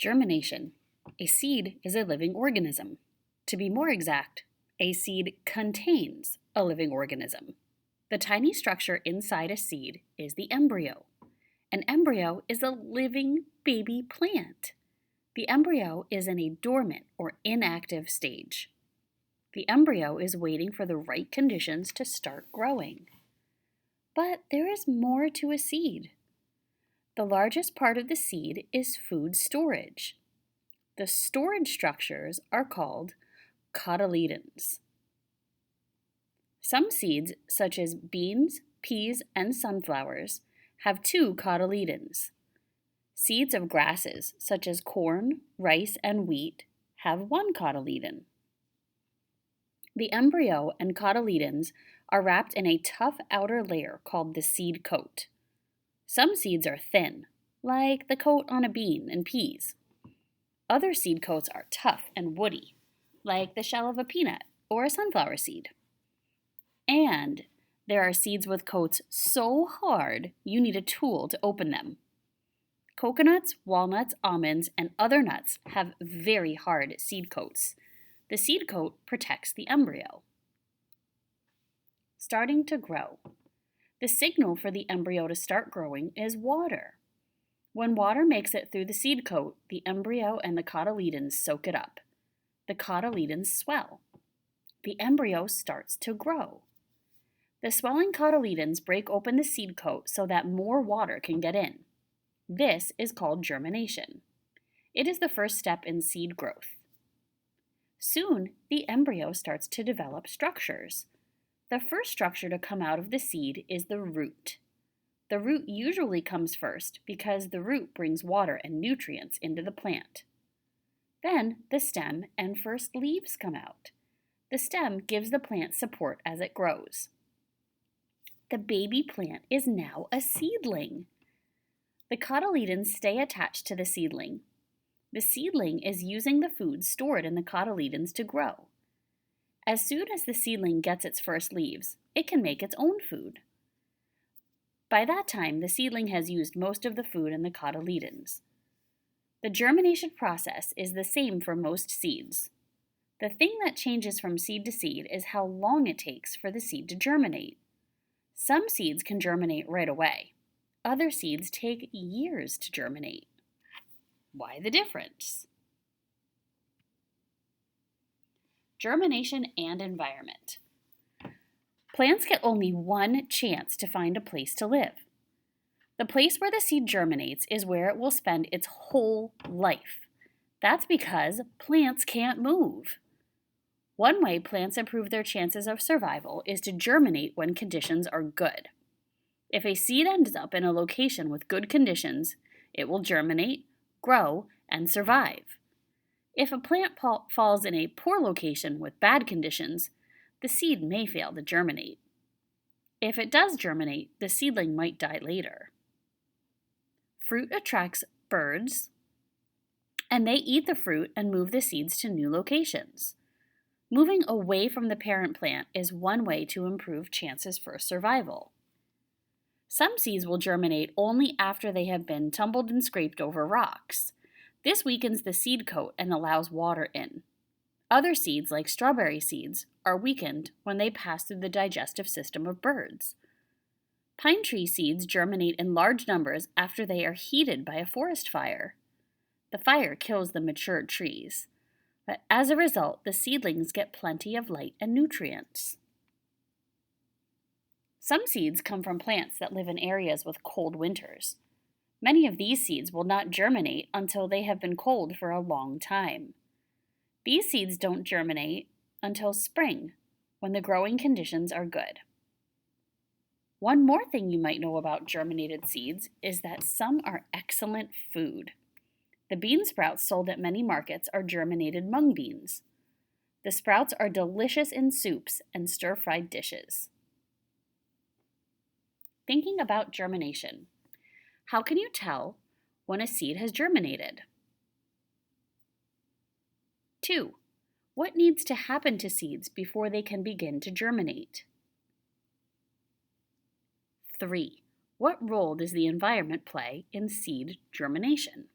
Germination. A seed is a living organism. To be more exact, a seed contains a living organism. The tiny structure inside a seed is the embryo. An embryo is a living baby plant. The embryo is in a dormant or inactive stage. The embryo is waiting for the right conditions to start growing. But there is more to a seed. The largest part of the seed is food storage. The storage structures are called cotyledons. Some seeds, such as beans, peas, and sunflowers, have two cotyledons. Seeds of grasses, such as corn, rice, and wheat, have one cotyledon. The embryo and cotyledons are wrapped in a tough outer layer called the seed coat. Some seeds are thin, like the coat on a bean and peas. Other seed coats are tough and woody, like the shell of a peanut or a sunflower seed. And there are seeds with coats so hard you need a tool to open them. Coconuts, walnuts, almonds, and other nuts have very hard seed coats. The seed coat protects the embryo. Starting to grow. The signal for the embryo to start growing is water. When water makes it through the seed coat, the embryo and the cotyledons soak it up. The cotyledons swell. The embryo starts to grow. The swelling cotyledons break open the seed coat so that more water can get in. This is called germination. It is the first step in seed growth. Soon, the embryo starts to develop structures. The first structure to come out of the seed is the root. The root usually comes first because the root brings water and nutrients into the plant. Then the stem and first leaves come out. The stem gives the plant support as it grows. The baby plant is now a seedling. The cotyledons stay attached to the seedling. The seedling is using the food stored in the cotyledons to grow. As soon as the seedling gets its first leaves, it can make its own food. By that time, the seedling has used most of the food in the cotyledons. The germination process is the same for most seeds. The thing that changes from seed to seed is how long it takes for the seed to germinate. Some seeds can germinate right away. Other seeds take years to germinate. Why the difference? Germination and environment. Plants get only one chance to find a place to live. The place where the seed germinates is where it will spend its whole life. That's because plants can't move. One way plants improve their chances of survival is to germinate when conditions are good. If a seed ends up in a location with good conditions, it will germinate, grow, and survive. If a plant falls in a poor location with bad conditions, the seed may fail to germinate. If it does germinate, the seedling might die later. Fruit attracts birds, and they eat the fruit and move the seeds to new locations. Moving away from the parent plant is one way to improve chances for survival. Some seeds will germinate only after they have been tumbled and scraped over rocks. This weakens the seed coat and allows water in. Other seeds, like strawberry seeds, are weakened when they pass through the digestive system of birds. Pine tree seeds germinate in large numbers after they are heated by a forest fire. The fire kills the matured trees, but as a result, the seedlings get plenty of light and nutrients. Some seeds come from plants that live in areas with cold winters. Many of these seeds will not germinate until they have been cold for a long time. These seeds don't germinate until spring, when the growing conditions are good. One more thing you might know about germinated seeds is that some are excellent food. The bean sprouts sold at many markets are germinated mung beans. The sprouts are delicious in soups and stir-fried dishes. Thinking about germination. How can you tell when a seed has germinated? 2. What needs to happen to seeds before they can begin to germinate? 3. What role does the environment play in seed germination?